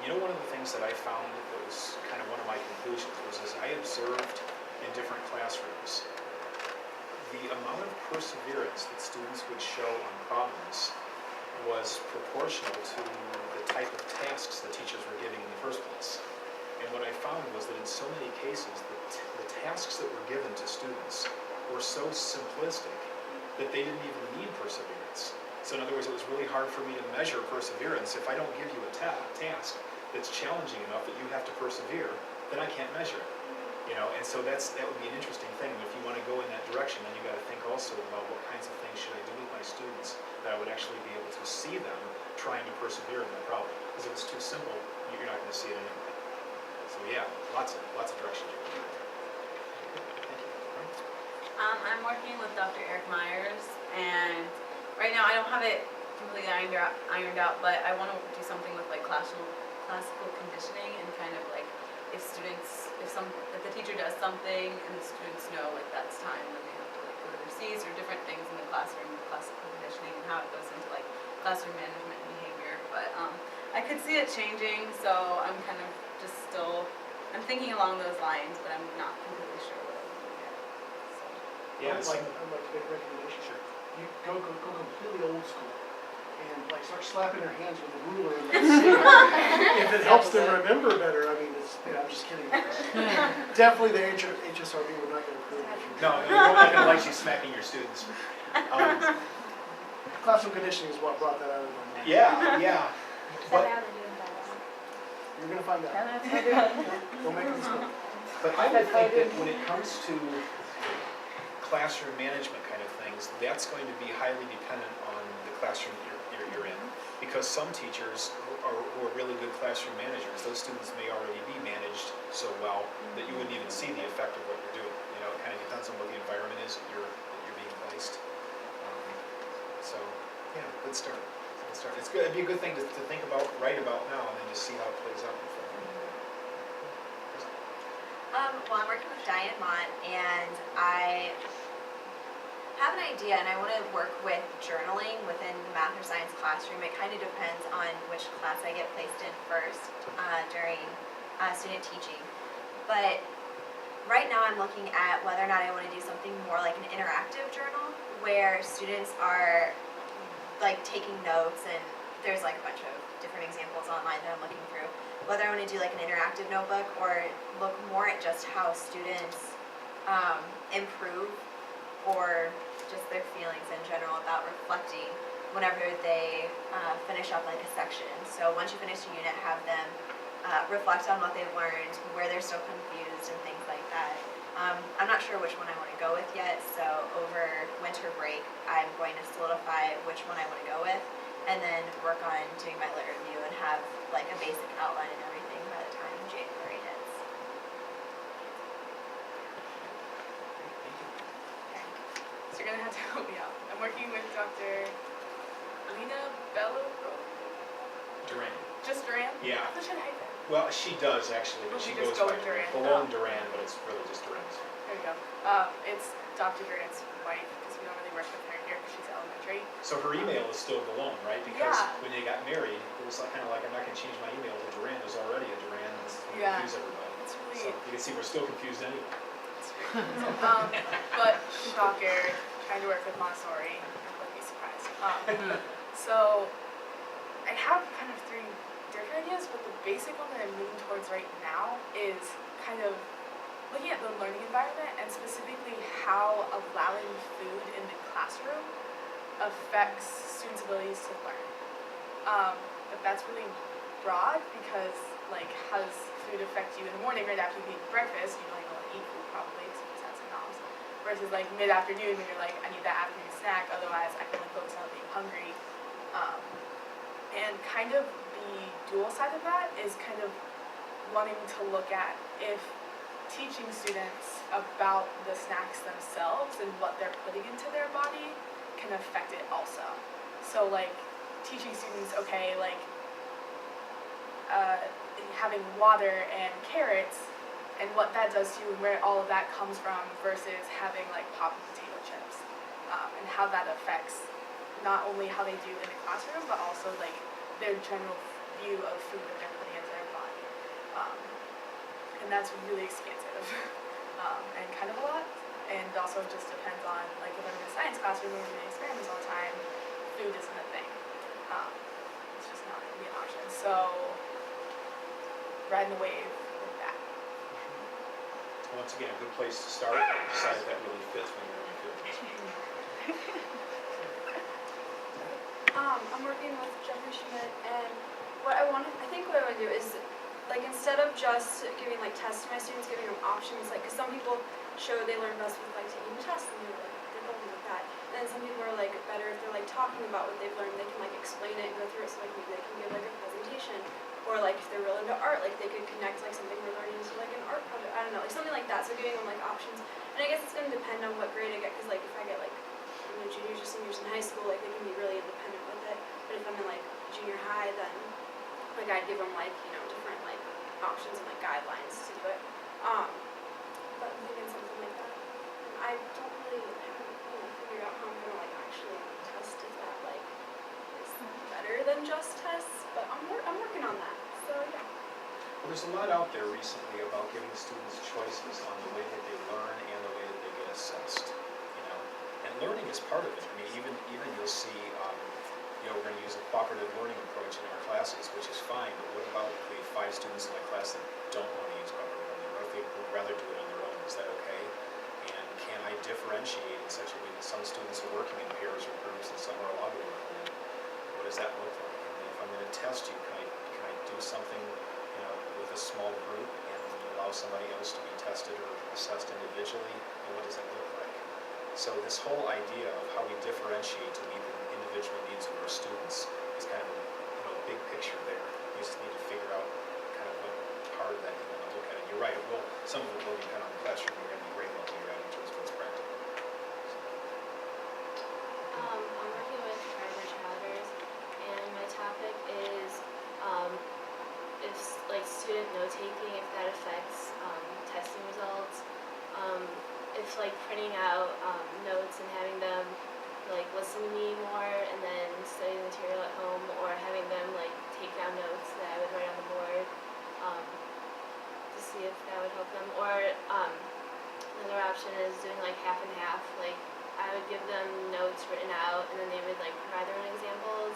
you know, one of the things that I found that was kind of one of my conclusions was as I observed in different classrooms, the amount of perseverance that students would show on problems was proportional to the type of tasks the teachers were giving in the first place. And what I found was that in so many cases, the tasks that were given to students were so simplistic that they didn't even need perseverance. So in other words, it was really hard for me to measure perseverance. If I don't give you a task that's challenging enough that you have to persevere, then I can't measure it. You know, and so that would be an interesting thing. If you want to go in that direction, then you got to think also about what kinds of things should I do with my students that I would actually be able to see them trying to persevere in that problem. Because if it's too simple, you're not going to see it anyway. So yeah, lots of directions you can go. Thank you. Right. I'm working with Dr. Eric Myers, and right now I don't have it completely ironed out, but I want to do something with like classical conditioning and kind of like if the teacher does something and the students know like that's time when they have to like go to their C's or different things in the classroom, classical conditioning and how it goes into like classroom management and behavior. But I could see it changing, so I'm kind of just still, I'm thinking along those lines, but I'm not completely sure what I'm going to get. So. Yeah, I'd like to make a recommendation. Sure. You go completely old school and like start slapping their hands with a ruler and let's see if it helps them remember better. I mean, I'm just kidding. Definitely the HSRB would not get approved. No, you're not going to like you smacking your students. Classroom conditioning is what brought that out of my mind. Yeah, yeah. But, You're going to find out. Don't make a mistake. but I would think that when it comes to classroom management kind of things, that's going to be highly dependent on the classroom you're in. Because some teachers who are really good classroom managers, those students may already be managed so well that you wouldn't even see the effect of what you're doing. You know, it kind of depends on what the environment is that you're being placed. So, yeah, good start. Good start. It's good. It'd be a good thing to think about, write about now, and then just see how it plays out. Well, I'm working with Diane Mott, and I have an idea, and I want to work with journaling within the math or science classroom. It kind of depends on which class I get placed in first during student teaching. But right now I'm looking at whether or not I want to do something more like an interactive journal where students are like taking notes, and there's like a bunch of different examples online that I'm looking through. Whether I want to do like an interactive notebook or look more at just how students improve or just their feelings in general about reflecting whenever they finish up like a section. So once you finish a unit, have them reflect on what they've learned, where they're still confused and things like that. I'm not sure which one I want to go with yet, so over winter break I'm going to solidify which one I want to go with and then work on doing my lit review and have like a basic outline and everything by the time January hits. Okay. So you're gonna have to help me out. I'm working with Dr. Lena Bello. Duran. Just Duran? Yeah. I thought she had a hyphen. Well, she does actually, but Well, she we just goes go by with Duran. Balone Duran, but it's really just Duran. There you go. It's Dr. Duran's wife, because we don't really work with her here because she's elementary. So her email is still Balone, right? Because Yeah. when they got married, it was kind of like, I'm not going to change my email to Duran. There's already a Duran. This is going to Yeah. confuse everybody. It's So really, you can see we're still confused anyway. it's very but Dr. trying to work with Montessori, I wouldn't be surprised. So I have kind of three different ideas, but the basic one that I'm leaning towards right now is kind of looking at the learning environment and specifically how allowing food in the classroom affects students' abilities to learn. But that's really broad because, like, how does food affect you in the morning right after you eat breakfast? You don't even want to eat food probably because it's had some knobs. Versus like mid-afternoon when you're like, I need that afternoon snack, otherwise I can only focus on being hungry. And kind of the dual side of that is kind of wanting to look at if teaching students about the snacks themselves and what they're putting into their body can affect it also. So like teaching students, okay, like having water and carrots and what that does to you and where all of that comes from versus having like popped potato chips and how that affects not only how they do in the classroom but also like their general view of food that they're putting into their body. And that's really expansive and kind of a lot. And it also just depends on, like if I'm in a science classroom where we're doing experiments all the time, food isn't a thing. It's just not going to be an option. So riding the wave with that. Once again, a good place to start. Decide if that really fits when you're in field. I'm working with Jeffrey Schmidt, and what I want to do is, like, instead of just giving like tests to my students, giving them options, like, because some people show they learn best with like taking a test and they're going with that. And then some people are like better if they're like talking about what they've learned, they can like explain it and go through it, so like maybe they can give like a presentation. Or like if they're real into art, like they could connect like something we're learning to like an art project. I don't know, like something like that. So giving them like options. And I guess it's going to depend on what grade I get, because like if I get like juniors or seniors in high school, like they can be really independent with it. But if I'm in like junior high, then like I'd give them like, you know, different like options and like guidelines to do it. But I'm thinking something like that. And I don't really haven't, you know, figured out how I'm gonna like actually test if that like is better than just tests. But I'm working on that. So yeah. Well, there's a lot out there recently about giving students choices on the way that they learn and the way that they get assessed. You know, and learning is part of it. I mean, even you'll see, you know, we're going to use a cooperative learning approach in our classes, which is fine. But what about the 5 students in my class that don't want to use cooperative learning? What if they would rather do it on their own? Is that okay? And can I differentiate in such a way that some students are working in pairs or groups and some are allowed to work alone? What does that look like? And if I'm going to test you, can I do something, you know, with a small group and allow somebody else to be tested or assessed individually? And what does that look like? So this whole idea of how we differentiate to meet the individual needs of our students is kind of a, you know, big picture there. You just need to figure out kind of what part of that you want to look at. And you're right, it will, some of it will depend on the classroom you're in, the grade level you're at in terms of what's practical. I'm working with Driver Chowders, and my topic is if like student note-taking, if that affects testing results. If like printing out notes and having them like listen to me more and then study the material at home, or having them like take down notes that I would write on the board to see if that would help them. Or another option is doing like half and half. Like I would give them notes written out and then they would like provide their own examples.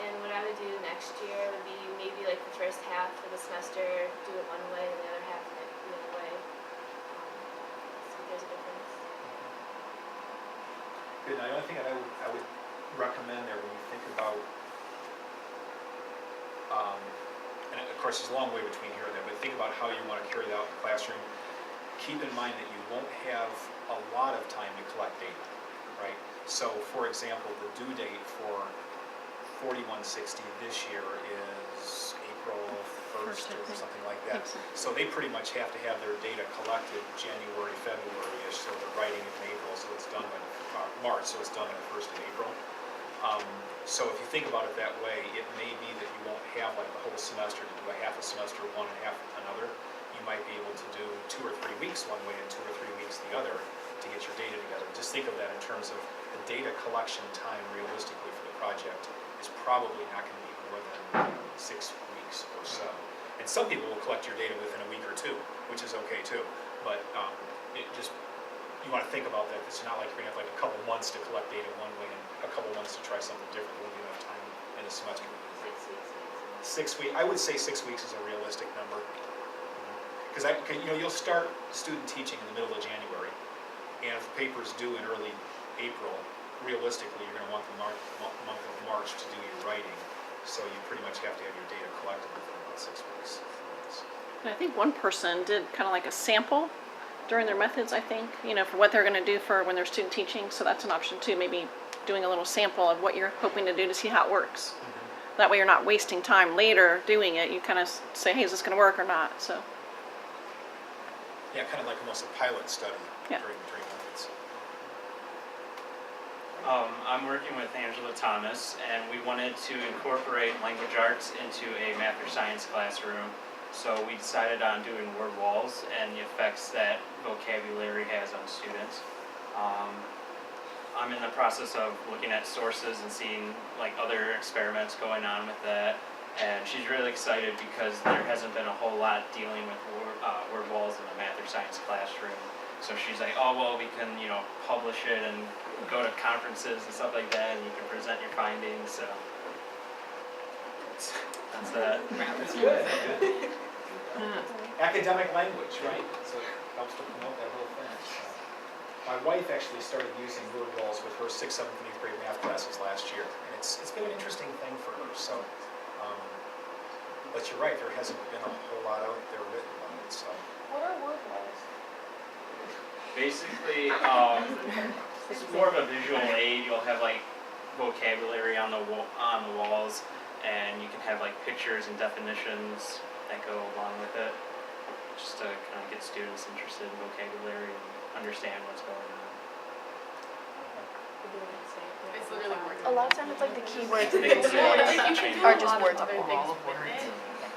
And what I would do next year would be maybe like the first half of the semester do it one way and the other half the other way. See if there's a difference. Good. Now, the only thing that I would recommend there when you think about, and of course there's a long way between here and there, but think about how you want to carry that out in the classroom. Keep in mind that you won't have a lot of time to collect data, right? So, for example, the due date for 4160 this year is April 1st or something like that. So they pretty much have to have their data collected January, February-ish, so they're writing in April, so it's done by March, so it's done on the 1st of April. So if you think about it that way, it may be that you won't have like the whole semester to do a half a semester one and half another. You might be able to do 2 or 3 weeks one way and 2 or 3 weeks the other to get your data together. Just think of that in terms of the data collection time realistically for the project is probably not going to be more than 6 weeks or so. And some people will collect your data within a week or 2, which is okay too. But you want to think about that. It's not like you're going to have like a couple months to collect data one way and a couple months to try something different. There won't be enough time in the semester. 6 weeks. 6 weeks. I would say 6 weeks is a realistic number. Because you'll start student teaching in the middle of January, and if the paper's due in early April, realistically, you're going to want the month of March to do your writing. So you pretty much have to have your data collected within about 6 weeks. And I think one person did kind of like a sample during their methods, I think, you know, for what they're going to do for when they're student teaching. So that's an option too, maybe doing a little sample of what you're hoping to do to see how it works. Mm-hmm. That way you're not wasting time later doing it. You kind of say, hey, is this going to work or not? So. Yeah, kind of like almost a pilot study during methods. I'm working with Angela Thomas, and we wanted to incorporate language arts into a math or science classroom. So we decided on doing word walls and the effects that vocabulary has on students. I'm in the process of looking at sources and seeing like other experiments going on with that, And she's really excited because there hasn't been a whole lot dealing with word walls in the math or science classroom. So she's like, oh, well, we can, publish it and go to conferences and stuff like that, and you can present your findings, so. That's that. That's good. Academic language, right? So it helps to promote that whole thing. So. My wife actually started using word walls with her 6th, 7th, and 8th grade math classes last year, and it's been an interesting thing for her. So, but you're right, there hasn't been a whole lot out there written on it. So. What are word walls? Basically, it's more of a visual aid. You'll have like vocabulary on the walls, and you can have like pictures and definitions that go along with it, just to kind of get students interested in vocabulary and understand what's going on. It's literally words. A lot of times it's like the keywords They can say, like, You can do are a just lot words of on other the things wall. with it,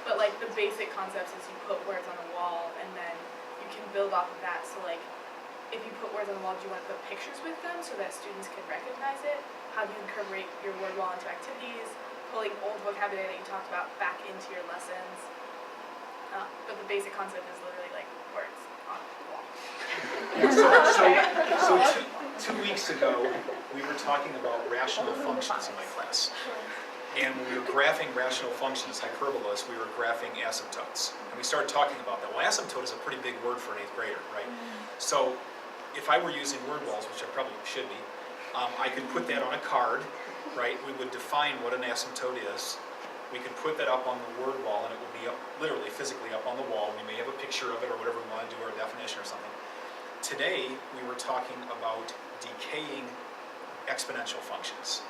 but like the basic concepts is you put words on a wall and then you can build off of that. So like, if you put words on the wall, do you want to put pictures with them so that students can recognize it? How do you incorporate your word wall into activities? Pulling old vocabulary that you talked about back into your lessons. But the basic concept is literally like words on a wall. So 2 weeks ago, we were talking about rational functions in my class. And when we were graphing rational functions, hyperbolas, we were graphing asymptotes. And we started talking about that. Well, asymptote is a pretty big word for an 8th grader, right? So if I were using word walls, which I probably should be, I could put that on a card, right? We would define what an asymptote is. We could put that up on the word wall, and it would be up, literally, physically up on the wall. We may have a picture of it or whatever we want to do, or a definition or something. Today, we were talking about decaying exponential functions.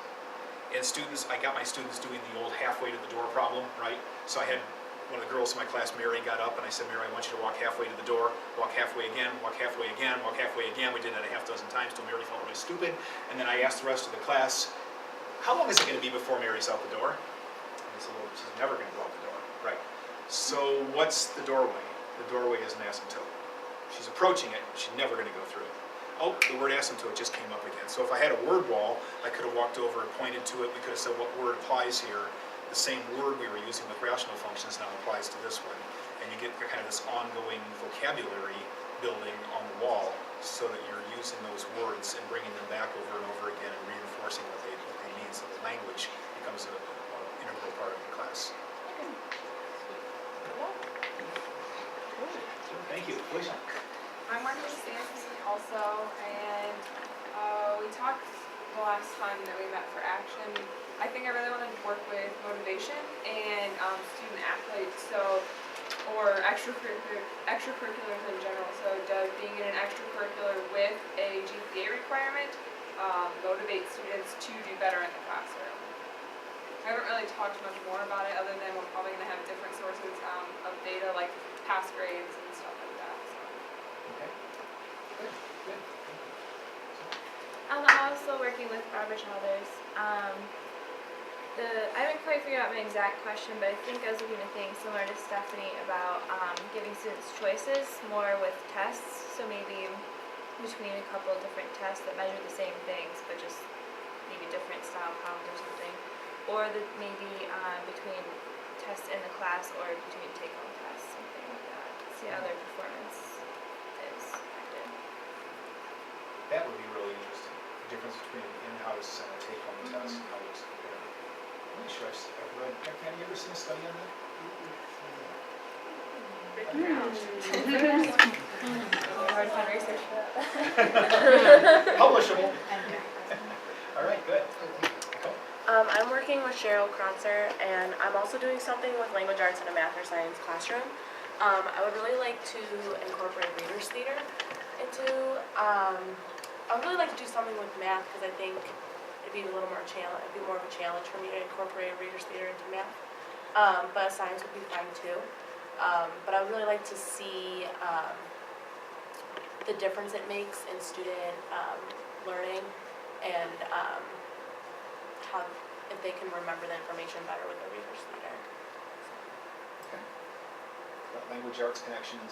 And I got my students doing the old halfway to the door problem, right? So I had one of the girls in my class, Mary, got up and I said, Mary, I want you to walk halfway to the door, walk halfway again, walk halfway again, walk halfway again. We did that a half dozen times till Mary felt really stupid. And then I asked the rest of the class, how long is it going to be before Mary's out the door? And they said, well, she's never going to go out the door, right? So what's the doorway? The doorway is an asymptote. She's approaching it, but she's never going to go through it. Oh, the word asymptote just came up again. So if I had a word wall, I could have walked over and pointed to it. We could have said what word applies here. The same word we were using with rational functions now applies to this one. And you get kind of this ongoing vocabulary building on the wall so that you're using those words and bringing them back over and over again and reinforcing what they mean. So the language becomes an integral part of the class. Thank you. Felicia. I'm working with Stanton also, and we talked the last time that we met for action. I think I really wanted to work with motivation and student athletes, or extracurriculars in general. So does being in an extracurricular with a GPA requirement motivate students to do better in the classroom? I haven't really talked much more about it other than we're probably going to have different sources of data like past grades and stuff like that. So. Okay. Good. Good. I'm also working with Barbara Childers. I haven't quite figured out my exact question, but I think I was looking at things similar to Stephanie about giving students choices more with tests. So maybe between a couple of different tests that measure the same things, but just maybe different style problems or something. Or maybe between tests in the class or between take-home tests, something like that. See how their performance is affected. That would be really interesting. The difference between an in-house and a take-home test and how those compare. I'm not sure I've read. Have you ever seen a study on that? Hard to find research for that. Publishable. All right, good. I'm working with Cheryl Kronzer, and I'm also doing something with language arts in a math or science classroom. I would really like to incorporate readers theater into, I would really like to do something with math because I think it'd be a little more it'd be more of a challenge for me to incorporate readers theater into math. But science would be fine too. But I would really like to see the difference it makes in student learning and if they can remember the information better with the readers theater. Okay. Got language arts connections.